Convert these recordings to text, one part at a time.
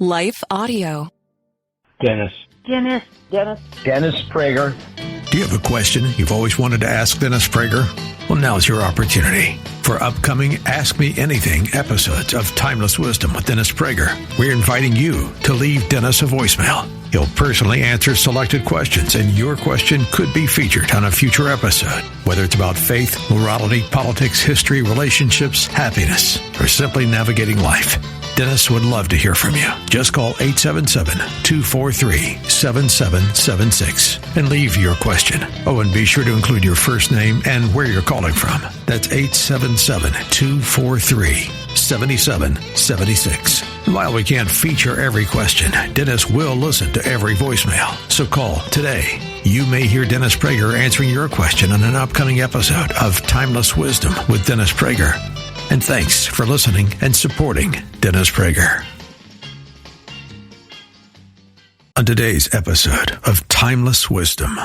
Life Audio. Dennis Prager. Do you have a question you've always wanted to ask Dennis Prager? Well, now's your opportunity. For upcoming Ask Me Anything episodes of Timeless Wisdom with Dennis Prager, we're inviting you to leave Dennis a voicemail. He'll personally answer selected questions, and your question could be featured on a future episode. Whether it's about faith, morality, politics, history, relationships, happiness, or simply navigating life, Dennis would love to hear from you. Just call 877-243-7776 and leave your question. Oh, and be sure to include your first name and where you're calling from. That's 877-243-7776. While we can't feature every question, Dennis will listen to every voicemail. So call today. You may hear Dennis Prager answering your question on an upcoming episode of Timeless Wisdom with Dennis Prager. And thanks for listening and supporting Dennis Prager. On today's episode of Timeless Wisdom.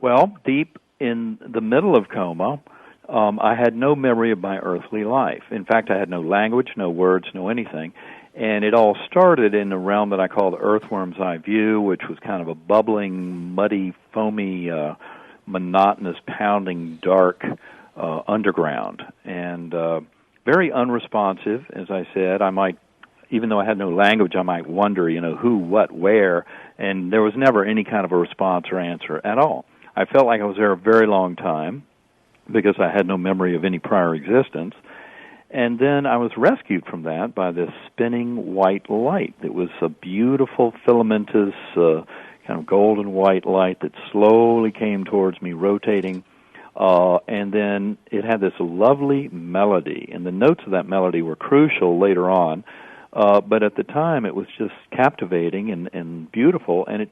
Well, deep in the middle of coma, I had no memory of my earthly life. In fact, I had no language, no words, no anything. And it all started in a realm that I called Earthworm's Eye View, which was kind of a bubbling, muddy, foamy, monotonous, pounding, dark underground, and very unresponsive. As I said, I might, even though I had no language, I might wonder, who, what, where, and there was never any kind of a response or answer at all. I felt like I was there a very long time because I had no memory of any prior existence, and then I was rescued from that by this spinning white light. It was a beautiful filamentous kind of golden white light that slowly came towards me, rotating. And then it had this lovely melody, and the notes of that melody were crucial later on, but at the time it was just captivating and beautiful, and it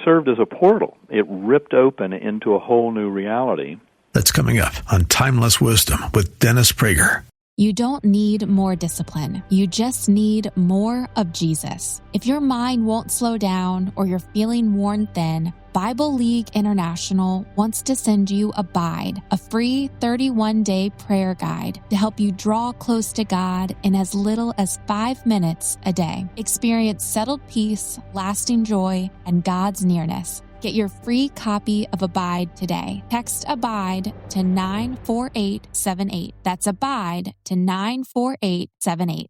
served as a portal. It ripped open into a whole new reality. That's coming up on Timeless Wisdom with Dennis Prager. You don't need more discipline. You just need more of Jesus. If your mind won't slow down or you're feeling worn thin, Bible League International wants to send you Abide, a free 31-day prayer guide to help you draw close to God in as little as 5 minutes a day. Experience settled peace, lasting joy, and God's nearness. Get your free copy of Abide today. Text Abide to 94878. That's Abide to 94878.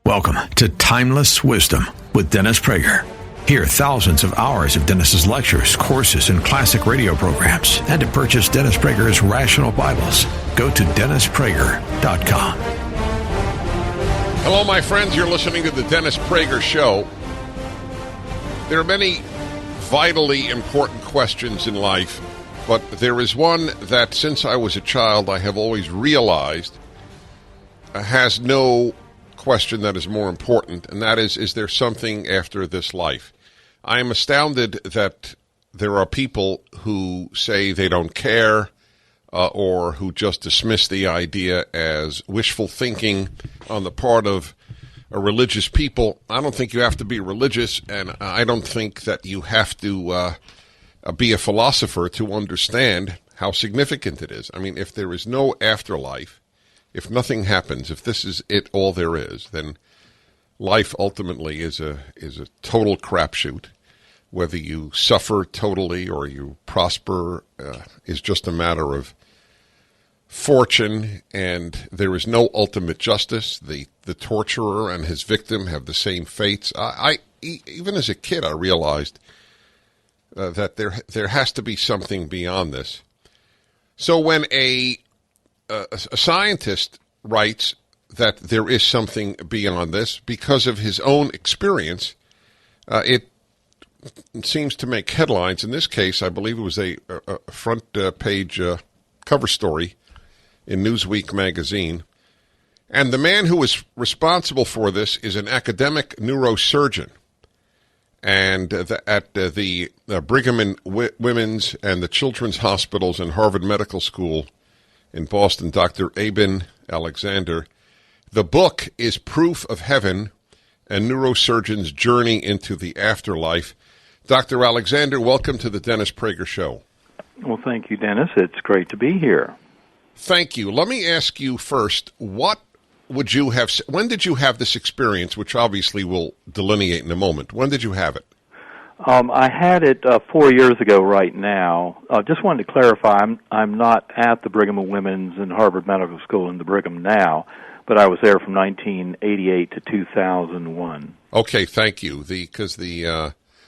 Welcome to Timeless Wisdom with Dennis Prager. Hear thousands of hours of Dennis's lectures, courses, and classic radio programs. And to purchase Dennis Prager's Rational Bibles, go to DennisPrager.com. Hello, my friends. You're listening to the Dennis Prager Show. There are many vitally important questions in life, but there is one that since I was a child I have always realized has no question that is more important, and that is there something after this life? I am astounded that there are people who say they don't care or who just dismiss the idea as wishful thinking on the part of a religious people. I don't think you have to be religious, and I don't think that you have to be a philosopher to understand how significant it is. I mean, if there is no afterlife, if nothing happens, if this is it, all there is, then life ultimately is a total crapshoot. Whether you suffer totally or you prosper is just a matter of fortune, and there is no ultimate justice. The torturer and his victim have the same fates. Even as a kid, I realized that there has to be something beyond this. So when a scientist writes that there is something beyond this because of his own experience, it seems to make headlines. In this case, I believe it was a front page cover story in Newsweek magazine. And the man who is responsible for this is an academic neurosurgeon. And at the Brigham and Women's and the Children's Hospitals and Harvard Medical School in Boston, Dr. Eben Alexander. The book is Proof of Heaven, a neurosurgeon's journey into the afterlife. Dr. Alexander, welcome to the Dennis Prager Show. Well, thank you, Dennis. It's great to be here. Thank you. Let me ask you first, what would you have? When did you have this experience, which obviously we'll delineate in a moment? When did you have it? I had it 4 years ago right now. Just wanted to clarify, I'm not at the Brigham and Women's and Harvard Medical School in the Brigham now, but I was there from 1988 to 2001. Okay, thank you.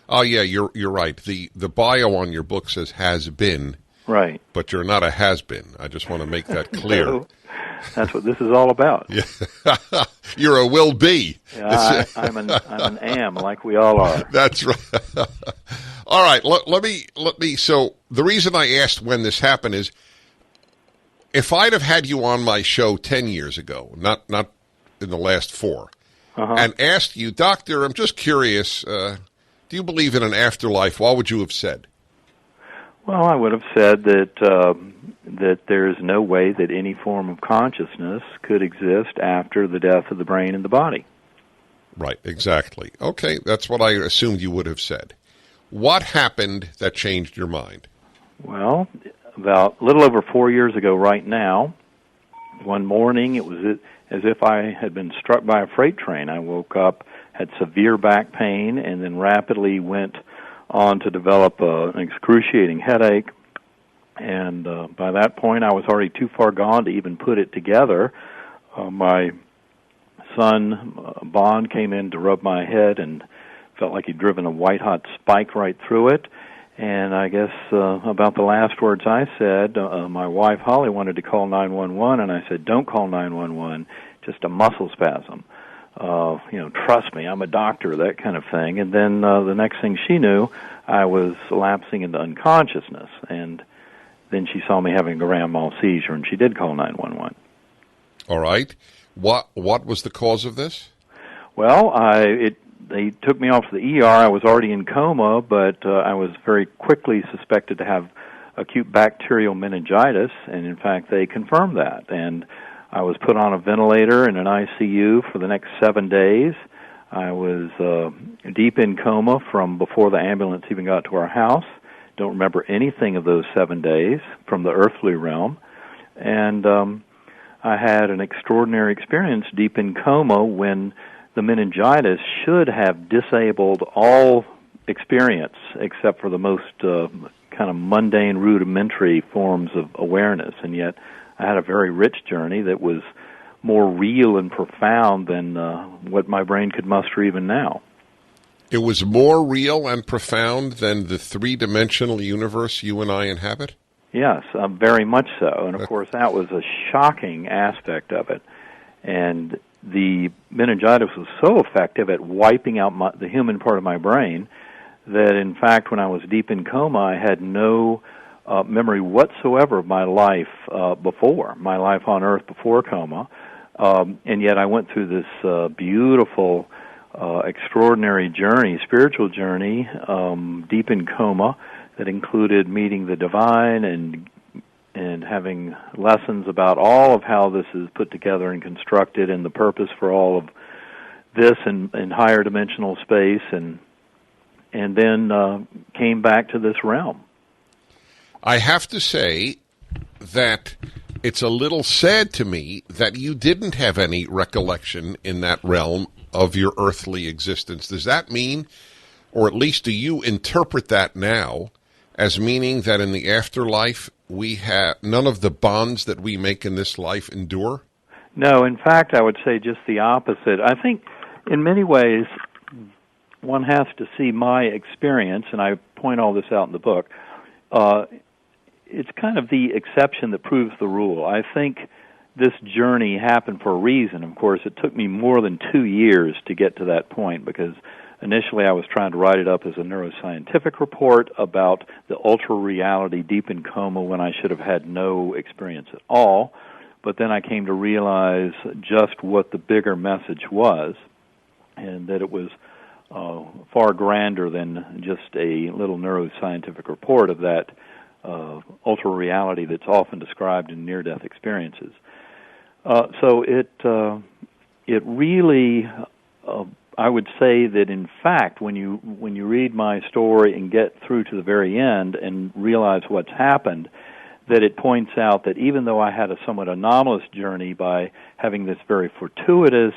Oh yeah, you're right. The bio on your book says has been. Right. But you're not a has been. I just want to make that clear. No, that's what this is all about. Yeah. You're a will be. Yeah, I'm an am, like we all are. That's right. All right. Let me. So the reason I asked when this happened is, if I'd have had you on my show 10 years ago, not in the last 4, and asked you, Doctor, I'm just curious, do you believe in an afterlife? What would you have said? Well, I would have said that there is no way that any form of consciousness could exist after the death of the brain and the body. Right, exactly. Okay, that's what I assumed you would have said. What happened that changed your mind? Well, about a little over 4 years ago right now, one morning it was as if I had been struck by a freight train. I woke up, had severe back pain, and then rapidly went on to develop an excruciating headache. And by that point, I was already too far gone to even put it together. My son, Bond, came in to rub my head and felt like he'd driven a white-hot spike right through it. And I guess about the last words I said, my wife, Holly, wanted to call 911, and I said, don't call 911, just a muscle spasm. Trust me, I'm a doctor, that kind of thing. And then the next thing she knew, I was lapsing into unconsciousness. And then she saw me having a grand mal seizure, and she did call 911. All right. What was the cause of this? Well, they took me off to the ER. I was already in coma, but I was very quickly suspected to have acute bacterial meningitis, and in fact, they confirmed that. And I was put on a ventilator in an ICU for the next 7 days. I was deep in coma from before the ambulance even got to our house. Don't remember anything of those 7 days from the earthly realm. And I had an extraordinary experience deep in coma when the meningitis should have disabled all experience except for the most kind of mundane, rudimentary forms of awareness. And yet I had a very rich journey that was more real and profound than what my brain could muster even now. It was more real and profound than the three-dimensional universe you and I inhabit? Yes, very much so. And, of course, that was a shocking aspect of it. And the meningitis was so effective at wiping out the human part of my brain that, in fact, when I was deep in coma, I had no memory whatsoever of my life my life on Earth before coma. And yet I went through this beautiful, extraordinary journey, spiritual journey, deep in coma, that included meeting the divine and having lessons about all of how this is put together and constructed and the purpose for all of this in higher dimensional space, and then came back to this realm. I have to say that it's a little sad to me that you didn't have any recollection in that realm of your earthly existence. Does that mean, or at least do you interpret that now as meaning that in the afterlife we have none of the bonds that we make in this life endure? No, in fact, I would say just the opposite. I think in many ways one has to see my experience, and I point all this out in the book. It's kind of the exception that proves the rule. I think this journey happened for a reason. Of course, it took me more than 2 years to get to that point because initially I was trying to write it up as a neuroscientific report about the ultra-reality deep in coma when I should have had no experience at all. But then I came to realize just what the bigger message was, and that it was far grander than just a little neuroscientific report of that ultra-reality that's often described in near-death experiences. So it really, I would say that in fact, when you read my story and get through to the very end and realize what's happened, that it points out that even though I had a somewhat anomalous journey by having this very fortuitous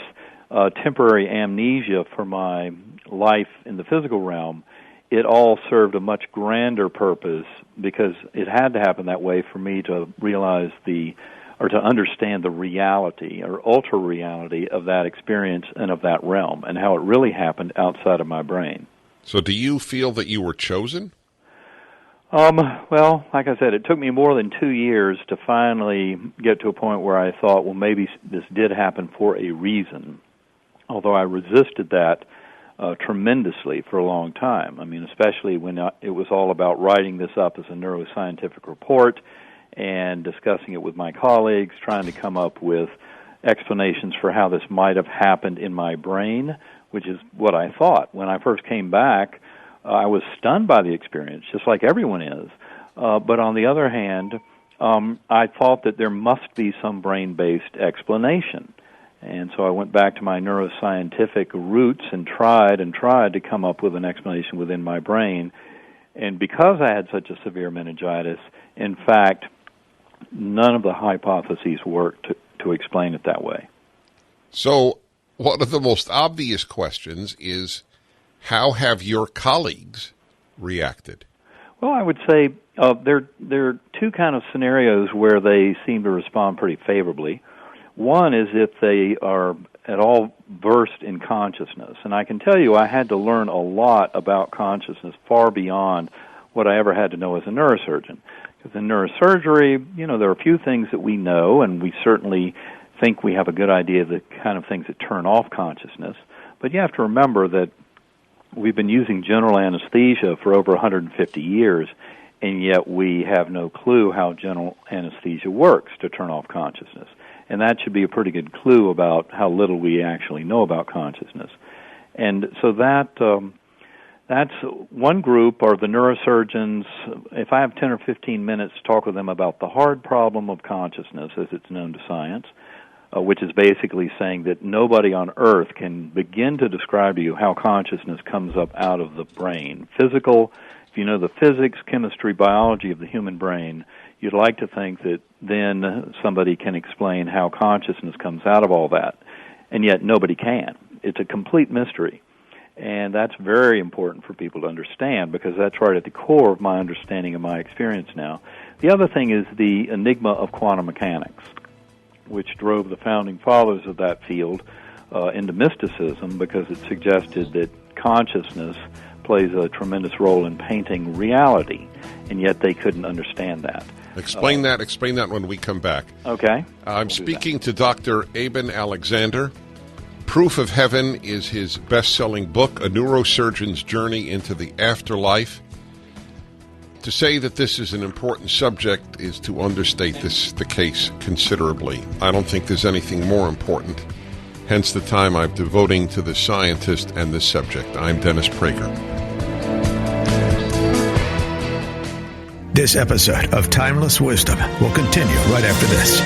temporary amnesia for my life in the physical realm, it all served a much grander purpose because it had to happen that way for me to realize or to understand the reality or ultra-reality of that experience and of that realm and how it really happened outside of my brain. So do you feel that you were chosen? Well, like I said, it took me more than 2 years to finally get to a point where I thought, well, maybe this did happen for a reason, although I resisted that tremendously for a long time. I mean, especially when it was all about writing this up as a neuroscientific report and discussing it with my colleagues, trying to come up with explanations for how this might have happened in my brain, which is what I thought. When I first came back, I was stunned by the experience, just like everyone is. But on the other hand, I thought that there must be some brain-based explanation. And so I went back to my neuroscientific roots and tried to come up with an explanation within my brain. And because I had such a severe meningitis, in fact, none of the hypotheses worked to explain it that way. So one of the most obvious questions is, how have your colleagues reacted? Well, I would say there are two kind of scenarios where they seem to respond pretty favorably. One is if they are at all versed in consciousness. And I can tell you I had to learn a lot about consciousness far beyond what I ever had to know as a neurosurgeon. Because in neurosurgery, there are a few things that we know, and we certainly think we have a good idea of the kind of things that turn off consciousness. But you have to remember that we've been using general anesthesia for over 150 years, and yet we have no clue how general anesthesia works to turn off consciousness. And that should be a pretty good clue about how little we actually know about consciousness. And so that's one group, are the neurosurgeons. If I have 10 or 15 minutes to talk with them about the hard problem of consciousness, as it's known to science, which is basically saying that nobody on earth can begin to describe to you how consciousness comes up out of the brain. If you know the physics, chemistry, biology of the human brain, you'd like to think that then somebody can explain how consciousness comes out of all that, and yet nobody can. It's a complete mystery, and that's very important for people to understand because that's right at the core of my understanding of my experience now. The other thing is the enigma of quantum mechanics, which drove the founding fathers of that field into mysticism because it suggested that consciousness plays a tremendous role in painting reality, and yet they couldn't understand that. Explain that when we come back. Okay. I'm speaking to Dr. Eben Alexander. Proof of Heaven is his best-selling book, A Neurosurgeon's Journey into the Afterlife. To say that this is an important subject is to understate the case considerably. I don't think there's anything more important. Hence the time I'm devoting to the scientist and this subject. I'm Dennis Prager. This episode of Timeless Wisdom will continue right after this.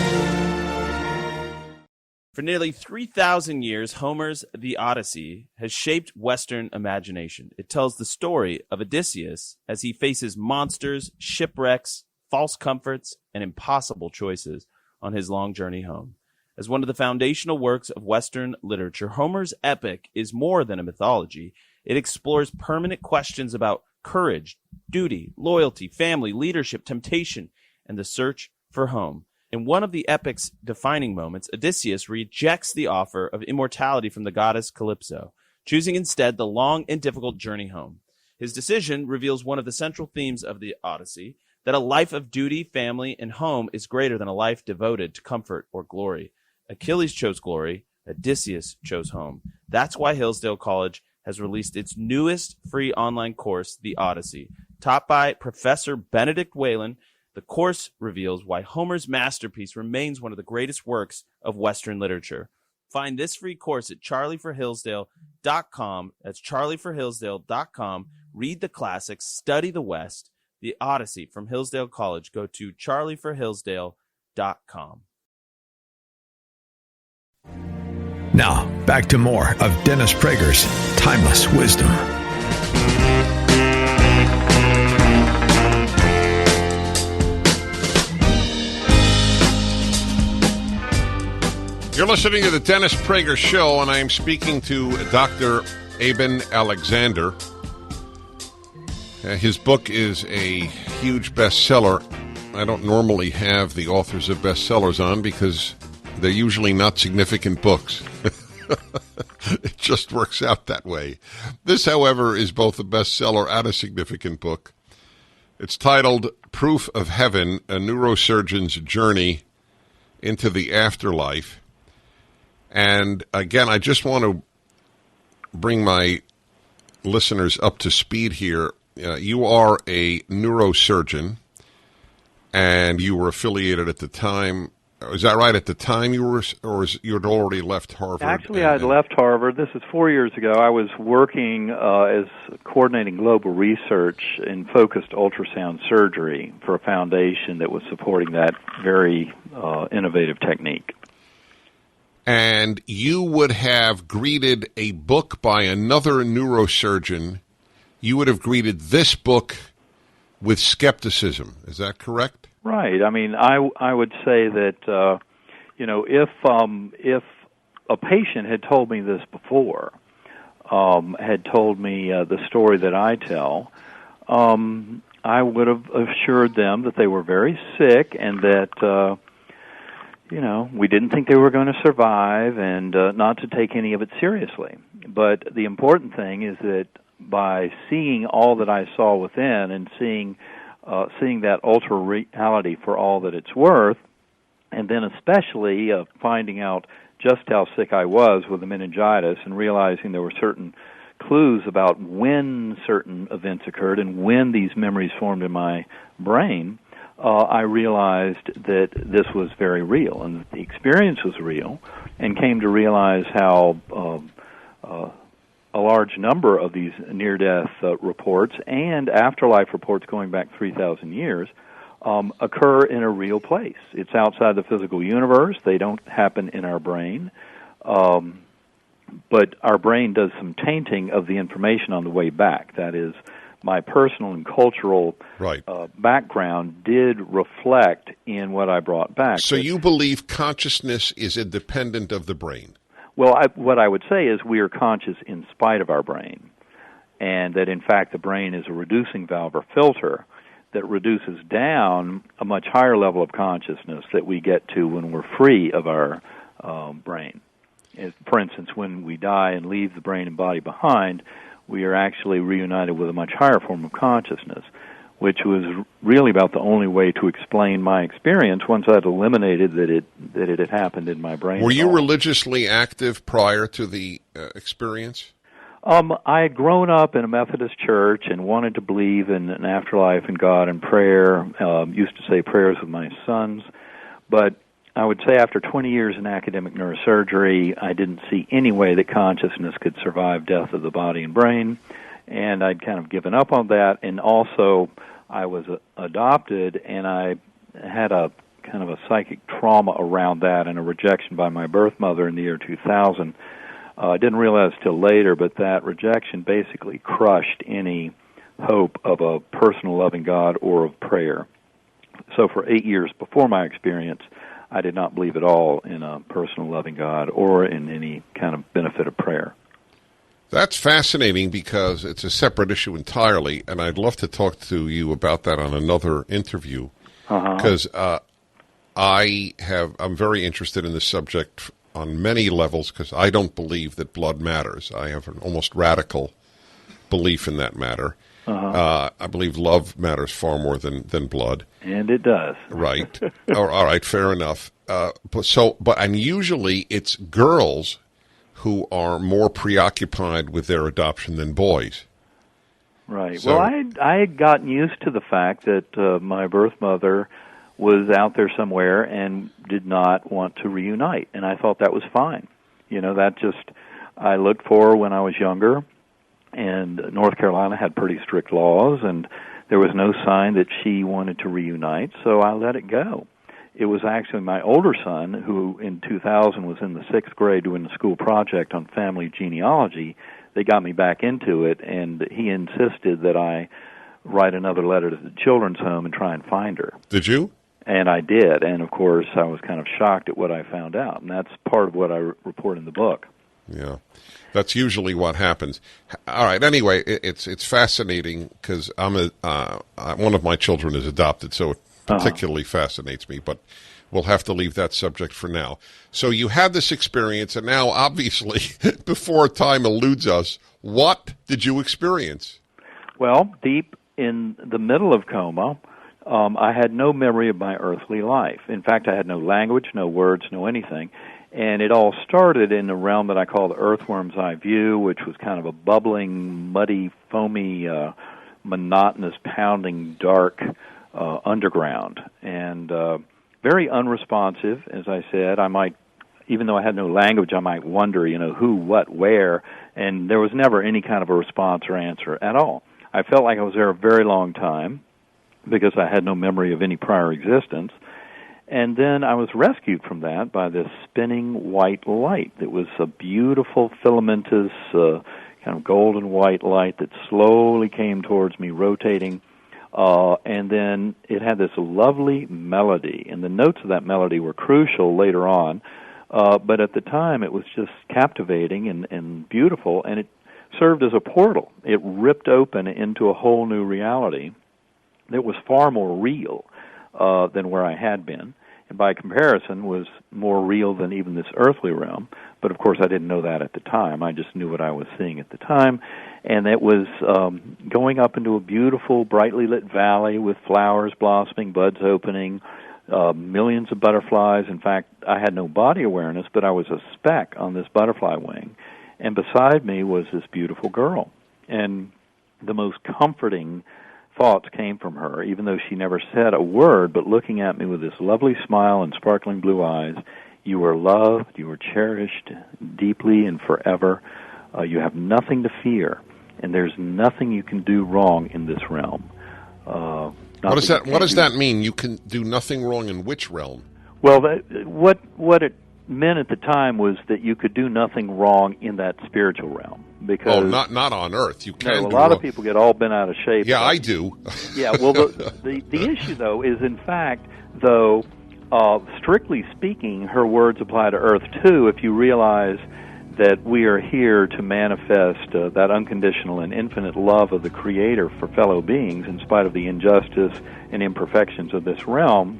For nearly 3,000 years, Homer's The Odyssey has shaped Western imagination. It tells the story of Odysseus as he faces monsters, shipwrecks, false comforts, and impossible choices on his long journey home. As one of the foundational works of Western literature, Homer's epic is more than a mythology. It explores permanent questions about courage, duty, loyalty, family, leadership, temptation, and the search for home. In one of the epic's defining moments, Odysseus rejects the offer of immortality from the goddess Calypso, choosing instead the long and difficult journey home. His decision reveals one of the central themes of the Odyssey, that a life of duty, family, and home is greater than a life devoted to comfort or glory. Achilles chose glory, Odysseus chose home. That's why Hillsdale College has released its newest free online course, The Odyssey. Taught by Professor Benedict Whalen, the course reveals why Homer's masterpiece remains one of the greatest works of Western literature. Find this free course at charlieforhillsdale.com. That's charlieforhillsdale.com. Read the classics, study the West. The Odyssey from Hillsdale College. Go to charlieforhillsdale.com. Now, back to more of Dennis Prager's Timeless Wisdom. You're listening to the Dennis Prager Show, and I am speaking to Dr. Eben Alexander. His book is a huge bestseller. I don't normally have the authors of bestsellers on because they're usually not significant books. It just works out that way. This, however, is both a bestseller and a significant book. It's titled Proof of Heaven, a Neurosurgeon's Journey into the Afterlife. And again, I just want to bring my listeners up to speed here. You are a neurosurgeon, and you were affiliated at the time. Is that right? At the time you were, or you had already left Harvard? Actually, I had left Harvard. This is 4 years ago. I was working as coordinating global research in focused ultrasound surgery for a foundation that was supporting that very innovative technique. And you would have greeted a book by another neurosurgeon. You would have greeted this book with skepticism. Is that correct? Right. I mean, I would say that if a patient had told me this before, had told me the story that I tell, I would have assured them that they were very sick and that we didn't think they were going to survive and not to take any of it seriously. But the important thing is that by seeing all that I saw within and seeing that ultra reality for all that it's worth, and then especially finding out just how sick I was with the meningitis and realizing there were certain clues about when certain events occurred and when these memories formed in my brain, I realized that this was very real and that the experience was real, and came to realize how a large number of these near-death reports and afterlife reports going back 3,000 years occur in a real place. It's outside the physical universe. They don't happen in our brain. But our brain does some tainting of the information on the way back. That is, my personal and cultural background did reflect in what I brought back. So you believe consciousness is independent of the brain? Well, what I would say is we are conscious in spite of our brain, and that, in fact, the brain is a reducing valve or filter that reduces down a much higher level of consciousness that we get to when we're free of our brain. For instance, when we die and leave the brain and body behind, we are actually reunited with a much higher form of consciousness, which was really about the only way to explain my experience once I'd eliminated that it had happened in my brain. Were you religiously active prior to the experience? I had grown up in a Methodist church and wanted to believe in an afterlife and God and prayer. Used to say prayers with my sons. But I would say after 20 years in academic neurosurgery, I didn't see any way that consciousness could survive death of the body and brain. And I'd kind of given up on that, and also I was adopted, and I had a kind of a psychic trauma around that and a rejection by my birth mother in the year 2000. I didn't realize till later, but that rejection basically crushed any hope of a personal loving God or of prayer. So for 8 years before my experience, I did not believe at all in a personal loving God or in any kind of benefit of prayer. That's fascinating because it's a separate issue entirely, and I'd love to talk to you about that on another interview. Because I'm very interested in this subject on many levels because I don't believe that blood matters. I have an almost radical belief in that matter. I believe love matters far more than blood. And it does. Right. All right, fair enough. And usually it's girls who are more preoccupied with their adoption than boys. Right. So, well, I had gotten used to the fact that my birth mother was out there somewhere and did not want to reunite, and I thought that was fine. I looked for when I was younger, and North Carolina had pretty strict laws, and there was no sign that she wanted to reunite, so I let it go. It was actually my older son, who in 2000 was in the 6th grade doing a school project on family genealogy, that got me back into it, and he insisted that I write another letter to the children's home and try and find her. Did you? And I did, and of course I was kind of shocked at what I found out, and that's part of what I report in the book. Yeah, that's usually what happens. All right. Anyway, it's fascinating because one of my children is adopted, so it particularly fascinates me. But we'll have to leave that subject for now. So you had this experience, and now, obviously, before time eludes us, what did you experience? Well, deep in the middle of coma, I had no memory of my earthly life. In fact, I had no language, no words, no anything. And it all started in the realm that I call the earthworm's eye view, which was kind of a bubbling, muddy, foamy, monotonous, pounding, dark underground. And very unresponsive, as I said. I might, even though I had no language, I might wonder, who, what, where, and there was never any kind of a response or answer at all. I felt like I was there a very long time because I had no memory of any prior existence. And then I was rescued from that by this spinning white light. It was a beautiful filamentous, kind of golden white light that slowly came towards me, rotating. And then it had this lovely melody, and the notes of that melody were crucial later on. But at the time, it was just captivating and beautiful, and it served as a portal. It ripped open into a whole new reality that was far more real than where I had been, and by comparison was more real than even this earthly realm. But of course I didn't know that at the time. I just knew what I was seeing at the time, and it was going up into a beautiful, brightly lit valley with flowers blossoming, buds opening, millions of butterflies. In fact, I had no body awareness, but I was a speck on this butterfly wing, and beside me was this beautiful girl. And the most comforting thoughts came from her, even though she never said a word, but looking at me with this lovely smile and sparkling blue eyes. You are loved, you are cherished deeply and forever. You have nothing to fear, and there's nothing you can do wrong in this realm. What does that mean? You can do nothing wrong in which realm? Well, what it meant at the time was that you could do nothing wrong in that spiritual realm. Because not on Earth. You can. A lot of people get all bent out of shape. Yeah, I do. Yeah. Well, the issue though is, in fact, though, strictly speaking, her words apply to Earth too. If you realize that we are here to manifest that unconditional and infinite love of the Creator for fellow beings, in spite of the injustice and imperfections of this realm,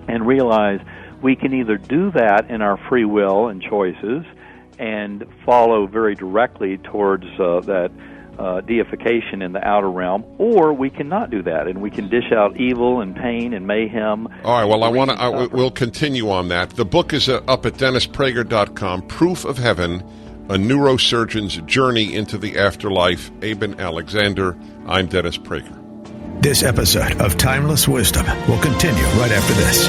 and realize we can either do that in our free will and choices and follow very directly towards that deification in the outer realm, or we cannot do that, and we can dish out evil and pain and mayhem. All right, well, we'll continue on that. The book is up at DennisPrager.com, Proof of Heaven, A Neurosurgeon's Journey into the Afterlife. Eben Alexander. I'm Dennis Prager. This episode of Timeless Wisdom will continue right after this.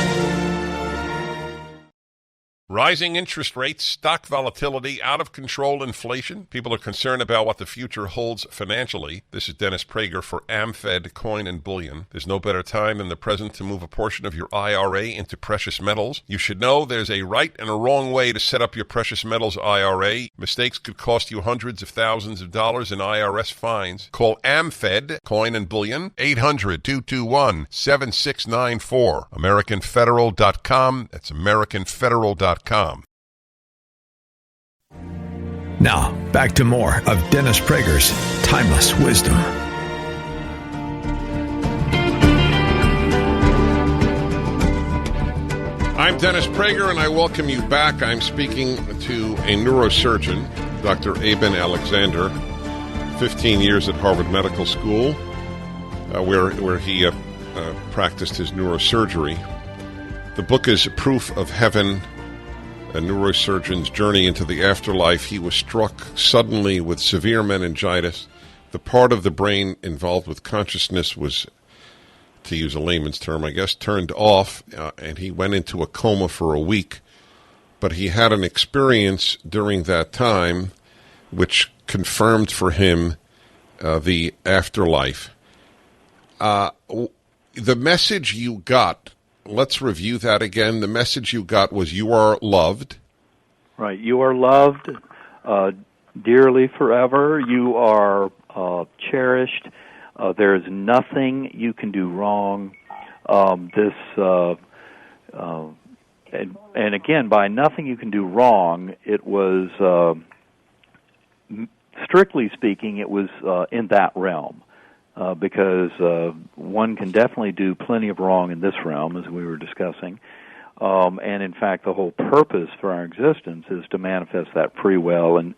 Rising interest rates, stock volatility, out-of-control inflation. People are concerned about what the future holds financially. This is Dennis Prager for AmFed Coin and Bullion. There's no better time than the present to move a portion of your IRA into precious metals. You should know there's a right and a wrong way to set up your precious metals IRA. Mistakes could cost you hundreds of thousands of dollars in IRS fines. Call AmFed Coin and Bullion, 800-221-7694. AmericanFederal.com. That's AmericanFederal.com. Now, back to more of Dennis Prager's Timeless Wisdom. I'm Dennis Prager, and I welcome you back. I'm speaking to a neurosurgeon, Dr. Eben Alexander, 15 years at Harvard Medical School, where he practiced his neurosurgery. The book is Proof of Heaven, A Neurosurgeon's Journey into the Afterlife. He was struck suddenly with severe meningitis. The part of the brain involved with consciousness was, to use a layman's term, I guess, turned off, and he went into a coma for a week. But he had an experience during that time which confirmed for him the afterlife. The message you got, let's review that again. The message you got was you are loved. Right. You are loved dearly forever. You are cherished. There is nothing you can do wrong. This and again, by nothing you can do wrong, it was, strictly speaking, it was in that realm. Because one can definitely do plenty of wrong in this realm, as we were discussing. And in fact, the whole purpose for our existence is to manifest that free will and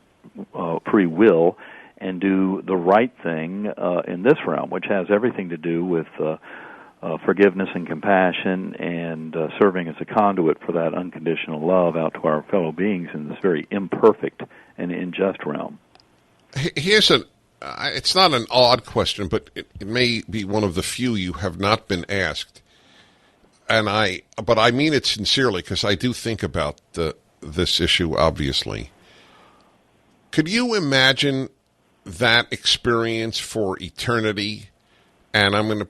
do the right thing in this realm, which has everything to do with forgiveness and compassion and serving as a conduit for that unconditional love out to our fellow beings in this very imperfect and unjust realm. Here's it's not an odd question, but it may be one of the few you have not been asked. But I mean it sincerely, because I do think about this issue, obviously. Could you imagine that experience for eternity? And I'm going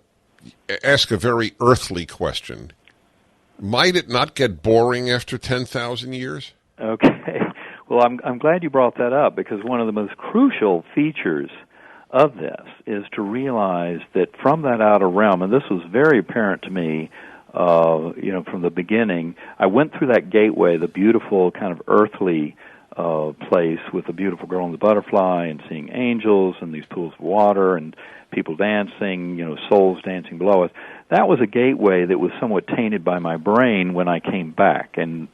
to ask a very earthly question. Might it not get boring after 10,000 years? Okay. Well, I'm glad you brought that up, because one of the most crucial features of this is to realize that from that outer realm, and this was very apparent to me, from the beginning, I went through that gateway, the beautiful kind of earthly place with the beautiful girl and the butterfly, and seeing angels and these pools of water and people dancing, souls dancing below us. That was a gateway that was somewhat tainted by my brain when I came back and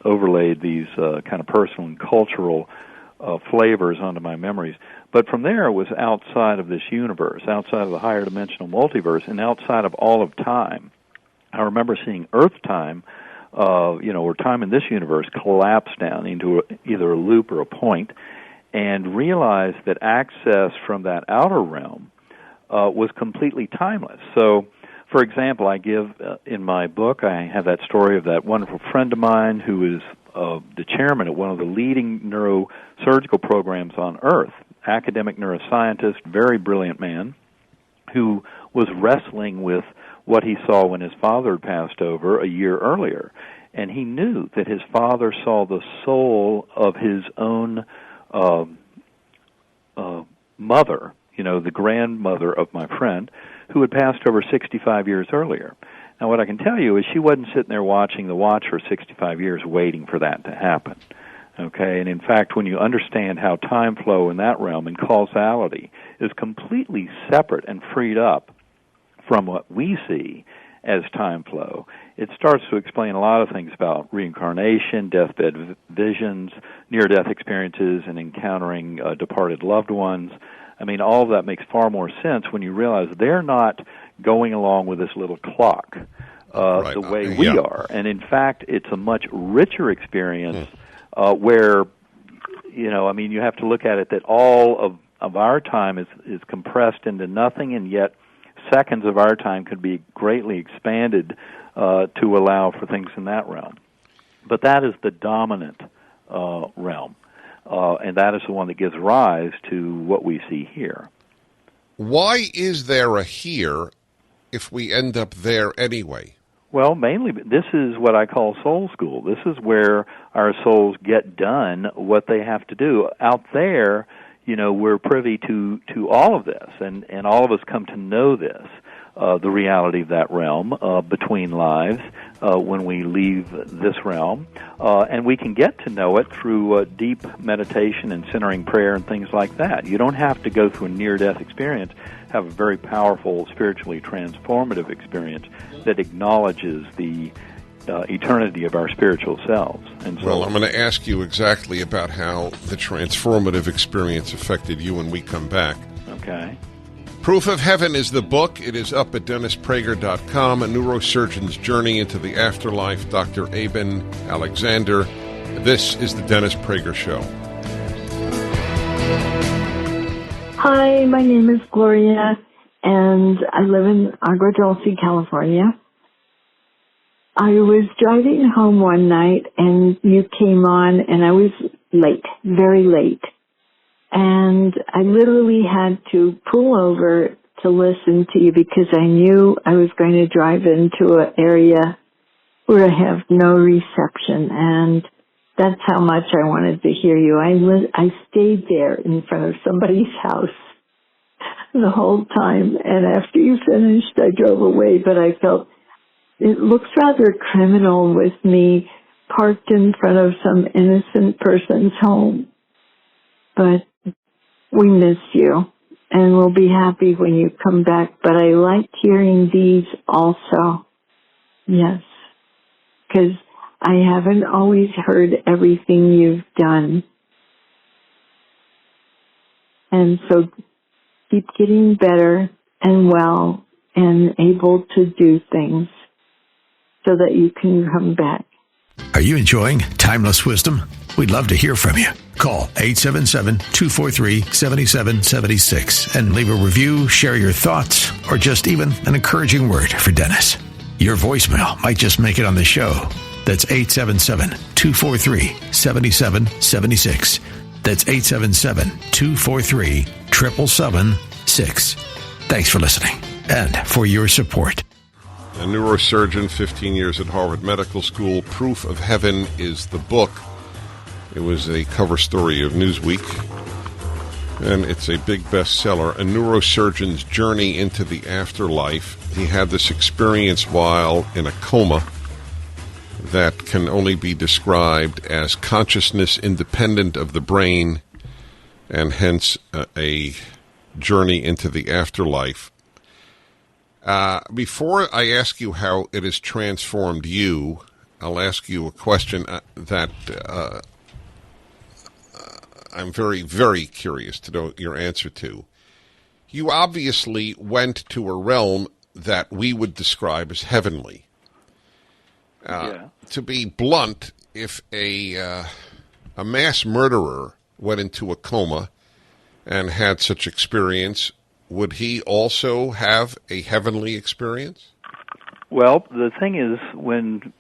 overlaid these kind of personal and cultural flavors onto my memories. But from there, it was outside of this universe, outside of the higher dimensional multiverse, and outside of all of time. I remember seeing Earth time, or time in this universe, collapse down into either a loop or a point, and realized that access from that outer realm was completely timeless. So, for example, I give in my book, I have that story of that wonderful friend of mine who is the chairman at one of the leading neurosurgical programs on Earth, academic neuroscientist, very brilliant man, who was wrestling with what he saw when his father had passed over a year earlier. And he knew that his father saw the soul of his own mother, the grandmother of my friend, who had passed over 65 years earlier. Now, what I can tell you is she wasn't sitting there watching the watch for 65 years waiting for that to happen. Okay, and in fact, when you understand how time flow in that realm and causality is completely separate and freed up from what we see as time flow, it starts to explain a lot of things about reincarnation, deathbed visions, near-death experiences, and encountering departed loved ones. I mean, all of that makes far more sense when you realize they're not going along with this little clock right. the way we are. And in fact, it's a much richer experience where, you have to look at it that all of our time is compressed into nothing, and yet seconds of our time could be greatly expanded to allow for things in that realm. But that is the dominant realm, and that is the one that gives rise to what we see here. Why is there a here if we end up there anyway? Well, mainly, this is what I call soul school. This is where our souls get done what they have to do. Out there, we're privy to all of this, and all of us come to know this, the reality of that realm between lives when we leave this realm, and we can get to know it through deep meditation and centering prayer and things like that. You don't have to go through a near-death experience, have a very powerful, spiritually transformative experience that acknowledges the eternity of our spiritual selves. And so, well, I'm going to ask you exactly about how the transformative experience affected you when we come back. Okay. Proof of Heaven is the book. It is up at DennisPrager.com, A Neurosurgeon's Journey into the Afterlife, Dr. Eben Alexander. This is the Dennis Prager Show. Hi, my name is Gloria, and I live in Agua Dulce, California. I was driving home one night, and you came on, and I was late, very late. And I literally had to pull over to listen to you because I knew I was going to drive into an area where I have no reception, and that's how much I wanted to hear you. I stayed there in front of somebody's house the whole time, and after you finished, I drove away, but I felt it looks rather criminal with me parked in front of some innocent person's home. But we miss you, and we'll be happy when you come back. But I liked hearing these also. Yes, because I haven't always heard everything you've done. And so keep getting better and well and able to do things so that you can come back. Are you enjoying Timeless Wisdom? We'd love to hear from you. Call 877-243-7776 and leave a review, share your thoughts, or just even an encouraging word for Dennis. Your voicemail might just make it on the show. That's 877-243-7776. That's 877-243-7776. Thanks for listening and for your support. A neurosurgeon, 15 years at Harvard Medical School. Proof of Heaven is the book. It was a cover story of Newsweek, and it's a big bestseller. A neurosurgeon's journey into the afterlife. He had this experience while in a coma that can only be described as consciousness independent of the brain, and hence a journey into the afterlife. Before I ask you how it has transformed you, I'll ask you a question that I'm very, very curious to know your answer to. You obviously went to a realm that we would describe as heavenly. To be blunt, if a mass murderer went into a coma and had such experience, would he also have a heavenly experience? Well, the thing is, when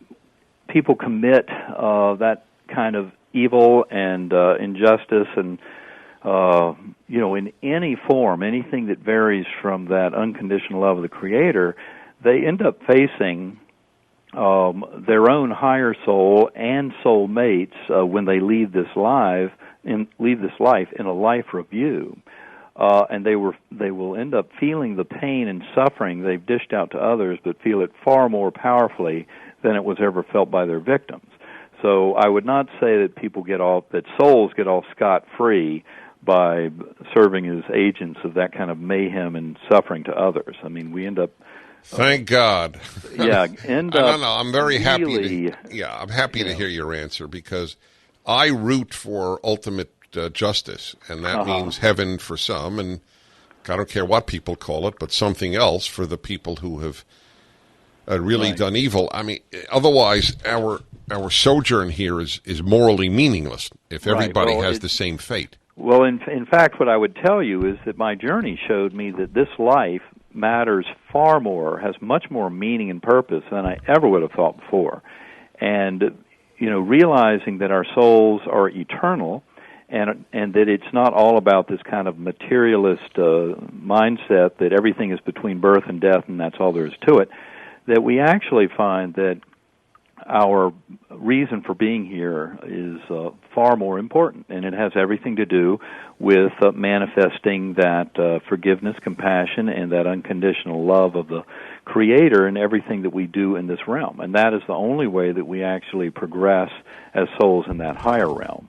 people commit that kind of evil and injustice and, in any form, anything that varies from that unconditional love of the Creator, they end up facing their own higher soul and soul mates when they leave this life in a life review. And they will end up feeling the pain and suffering they've dished out to others, but feel it far more powerfully than it was ever felt by their victims. So I would not say that souls get off scot-free by serving as agents of that kind of mayhem and suffering to others. I mean, we end up. Thank God. Yeah, I'm very really, happy. I'm happy to hear your answer, because I root for ultimate justice, and that means heaven for some, and I don't care what people call it, but something else for the people who have really done evil. I mean, otherwise our sojourn here is morally meaningless if everybody has the same fate. Well, in fact, what I would tell you is that my journey showed me that this life matters far more, has much more meaning and purpose than I ever would have thought before. And, realizing that our souls are eternal, and that it's not all about this kind of materialist mindset that everything is between birth and death and that's all there is to it, that we actually find that our reason for being here is far more important, and it has everything to do with manifesting that forgiveness, compassion, and that unconditional love of the Creator in everything that we do in this realm. And that is the only way that we actually progress as souls in that higher realm.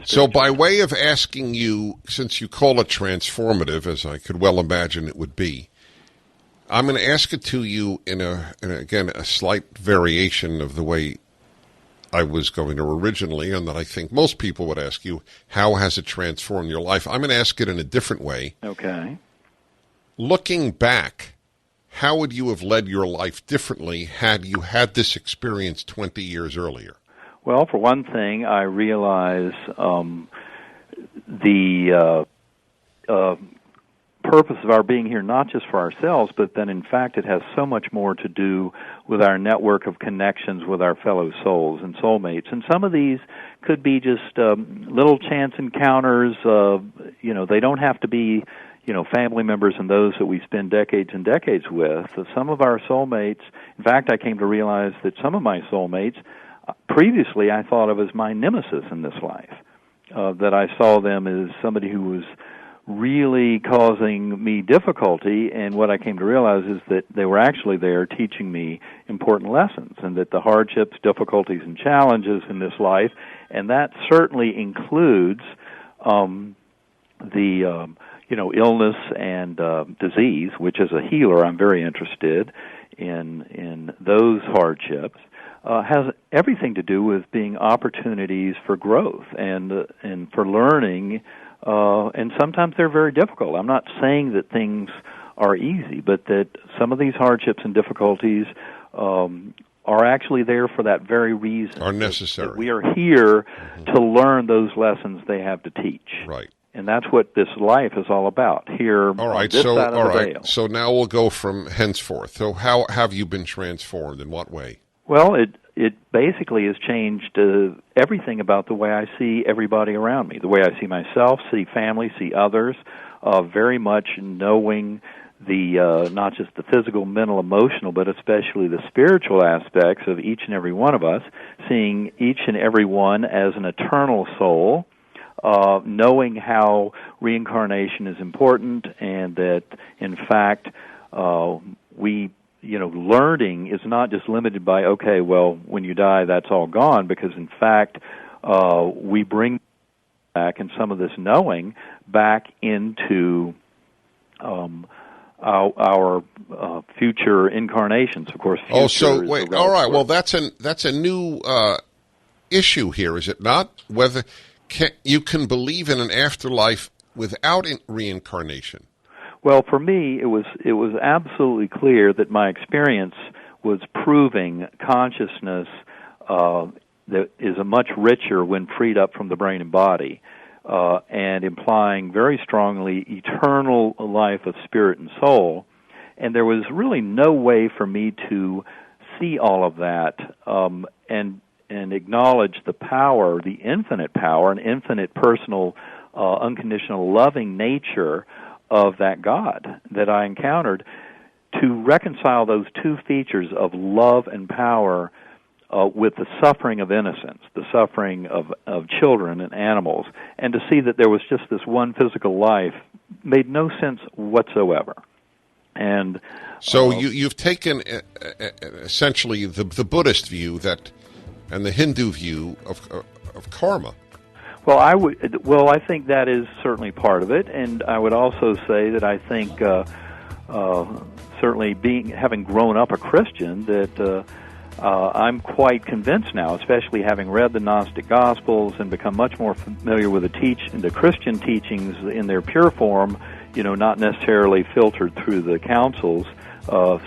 So by way of asking you, since you call it transformative, as I could well imagine it would be, I'm going to ask it to you in a slight variation of the way I was going to originally, and that I think most people would ask you, how has it transformed your life? I'm going to ask it in a different way. Okay. Looking back, how would you have led your life differently had you had this experience 20 years earlier? Well, for one thing, I realize the purpose of our being here, not just for ourselves, but then in fact it has so much more to do with our network of connections with our fellow souls and soulmates. And some of these could be just little chance encounters. They don't have to be, family members and those that we spend decades and decades with. Some of our soulmates, in fact, I came to realize that some of my soulmates, previously I thought of as my nemesis in this life, that I saw them as somebody who was really causing me difficulty, and what I came to realize is that they were actually there teaching me important lessons, and that the hardships, difficulties, and challenges in this life, and that certainly includes the illness and disease, which as a healer I'm very interested in those hardships, has everything to do with being opportunities for growth and for learning. And sometimes they're very difficult. I'm not saying that things are easy, but that some of these hardships and difficulties are actually there for that very reason. Are necessary. That we are here to learn those lessons they have to teach. Right. And that's what this life is all about, here all right, on this side of the veil. So now we'll go from henceforth. So how have you been transformed? In what way? Well, it basically has changed everything about the way I see everybody around me, the way I see myself, see family, see others, very much knowing the not just the physical, mental, emotional, but especially the spiritual aspects of each and every one of us, seeing each and every one as an eternal soul, knowing how reincarnation is important, and that, in fact, learning is not just limited by, okay, well, when you die, that's all gone, because, in fact, we bring back, and some of this knowing, back into our future incarnations, of course. So wait, all right. Well, that's a new issue here, is it not? Whether you can believe in an afterlife without reincarnation. Well, for me, it was absolutely clear that my experience was proving consciousness that is a much richer when freed up from the brain and body, and implying very strongly eternal life of spirit and soul. And there was really no way for me to see all of that and acknowledge the power, the infinite power, and infinite personal, unconditional loving nature of that God that I encountered, to reconcile those two features of love and power with the suffering of innocence, the suffering of children and animals, and to see that there was just this one physical life made no sense whatsoever. And so you've taken essentially the Buddhist view and the Hindu view of karma. Well, I think that is certainly part of it, and I would also say that I think certainly having grown up a Christian, that I'm quite convinced now, especially having read the Gnostic Gospels and become much more familiar with the Christian teachings in their pure form, not necessarily filtered through the councils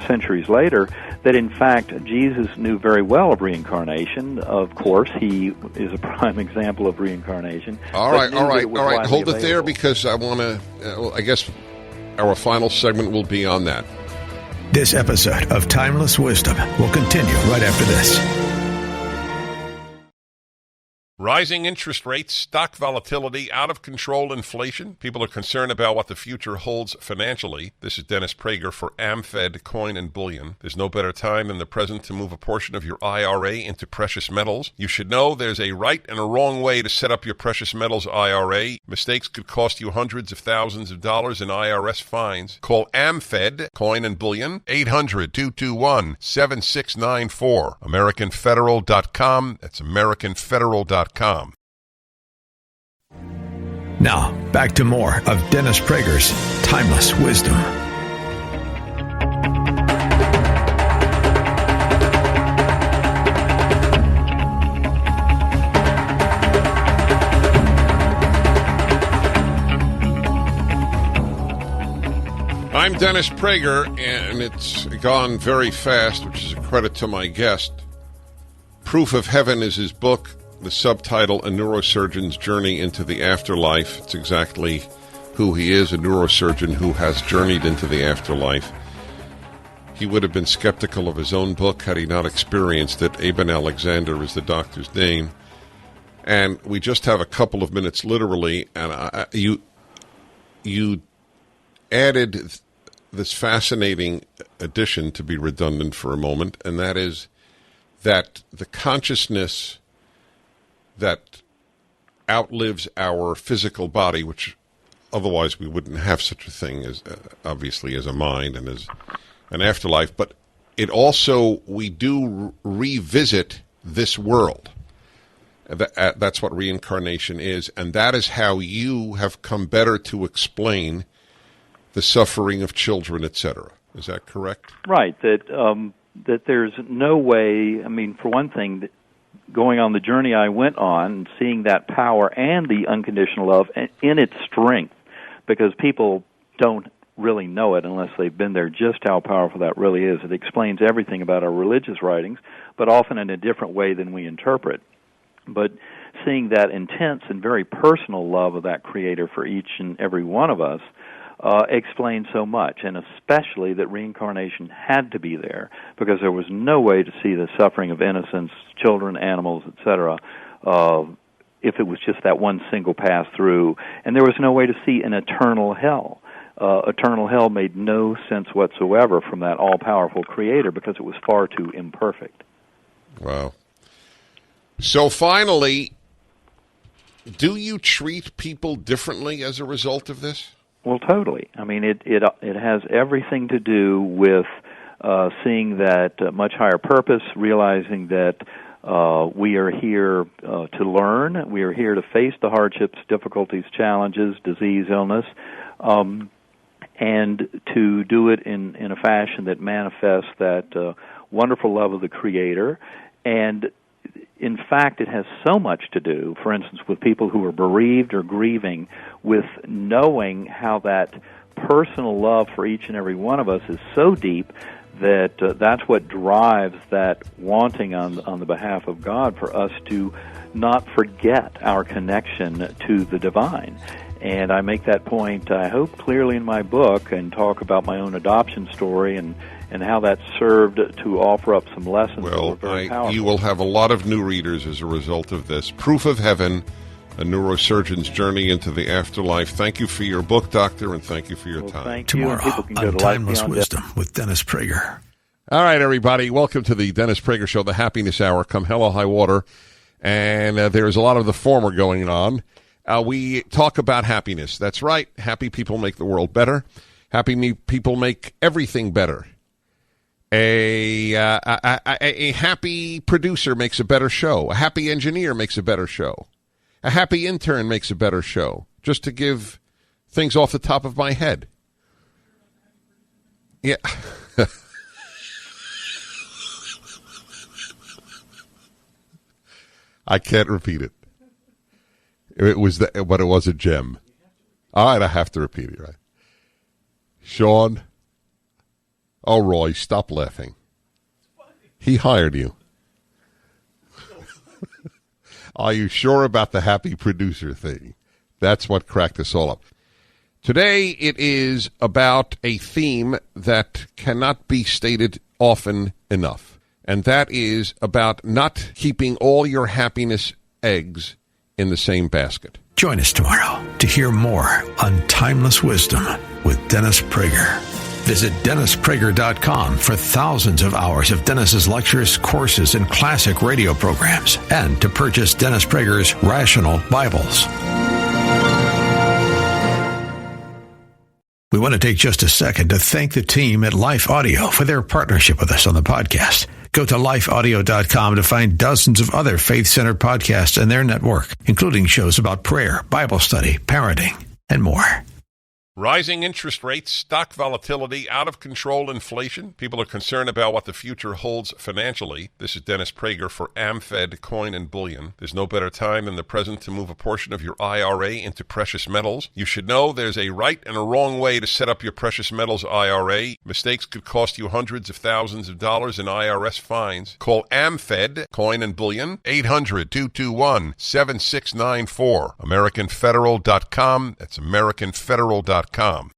centuries later, that in fact Jesus knew very well of reincarnation. Of course, he is a prime example of reincarnation. All right. Hold it there, because I want to, I guess our final segment will be on that. This episode of Timeless Wisdom will continue right after this. Rising interest rates, stock volatility, out-of-control inflation. People are concerned about what the future holds financially. This is Dennis Prager for AmFed Coin and Bullion. There's no better time than the present to move a portion of your IRA into precious metals. You should know there's a right and a wrong way to set up your precious metals IRA. Mistakes could cost you hundreds of thousands of dollars in IRS fines. Call AmFed Coin and Bullion, 800-221-7694. AmericanFederal.com. That's AmericanFederal.com. Now, back to more of Dennis Prager's Timeless Wisdom. I'm Dennis Prager, and it's gone very fast, which is a credit to my guest. Proof of Heaven is his book. The subtitle, A Neurosurgeon's Journey into the Afterlife. It's exactly who he is, a neurosurgeon who has journeyed into the afterlife. He would have been skeptical of his own book had he not experienced it. Eben Alexander is the doctor's name. And we just have a couple of minutes, literally, and you added this fascinating addition, to be redundant for a moment, and that is that the consciousness that outlives our physical body, which otherwise we wouldn't have such a thing as, obviously, as a mind and as an afterlife. But it also, we do revisit this world. That's what reincarnation is, and that is how you have come better to explain the suffering of children, etc. Is that correct? Right. That there's no way. I mean, for one thing, going on the journey I went on, and seeing that power and the unconditional love in its strength, because people don't really know it unless they've been there, just how powerful that really is. It explains everything about our religious writings, but often in a different way than we interpret. But seeing that intense and very personal love of that Creator for each and every one of us explains so much, and especially that reincarnation had to be there, because there was no way to see the suffering of innocents, children, animals, etc., if it was just that one single pass through. And there was no way to see an eternal hell. Eternal hell made no sense whatsoever from that all-powerful Creator, because it was far too imperfect. Wow. So finally, do you treat people differently as a result of this? Well, totally. I mean, it has everything to do with seeing that much higher purpose, realizing that we are here to learn, we are here to face the hardships, difficulties, challenges, disease, illness, and to do it in a fashion that manifests that wonderful love of the Creator. And in fact, it has so much to do, for instance, with people who are bereaved or grieving, with knowing how that personal love for each and every one of us is so deep that that's what drives that wanting on the behalf of God for us to not forget our connection to the divine. And I make that point, I hope, clearly in my book, and talk about my own adoption story and how that served to offer up some lessons that were very powerful. You will have a lot of new readers as a result of this. Proof of Heaven, a neurosurgeon's journey into the afterlife. Thank you for your book, Doctor, and thank you for your time. Thank Tomorrow you. People can on Timeless Wisdom with Dennis Prager. All right, everybody. Welcome to the Dennis Prager Show, the Happiness Hour, come hell or high water. And there's a lot of the former going on. We talk about happiness. That's right. Happy people make the world better. Happy people make everything better. A happy producer makes a better show. A happy engineer makes a better show. A happy intern makes a better show. Just to give things off the top of my head. Yeah. I can't repeat it. But it was a gem. All right, I have to repeat it, right? Sean. Oh, Roy, stop laughing. He hired you. Are you sure about the happy producer thing? That's what cracked us all up. Today, it is about a theme that cannot be stated often enough, and that is about not keeping all your happiness eggs in the same basket. Join us tomorrow to hear more on Timeless Wisdom with Dennis Prager. Visit DennisPrager.com for thousands of hours of Dennis's lectures, courses, and classic radio programs, and to purchase Dennis Prager's Rational Bibles. We want to take just a second to thank the team at Life Audio for their partnership with us on the podcast. Go to lifeaudio.com to find dozens of other faith-centered podcasts in their network, including shows about prayer, Bible study, parenting, and more. Rising interest rates, stock volatility, out-of-control inflation. People are concerned about what the future holds financially. This is Dennis Prager for AmFed Coin and Bullion. There's no better time than the present to move a portion of your IRA into precious metals. You should know there's a right and a wrong way to set up your precious metals IRA. Mistakes could cost you hundreds of thousands of dollars in IRS fines. Call AmFed Coin and Bullion, 800-221-7694. AmericanFederal.com. That's AmericanFederal.com.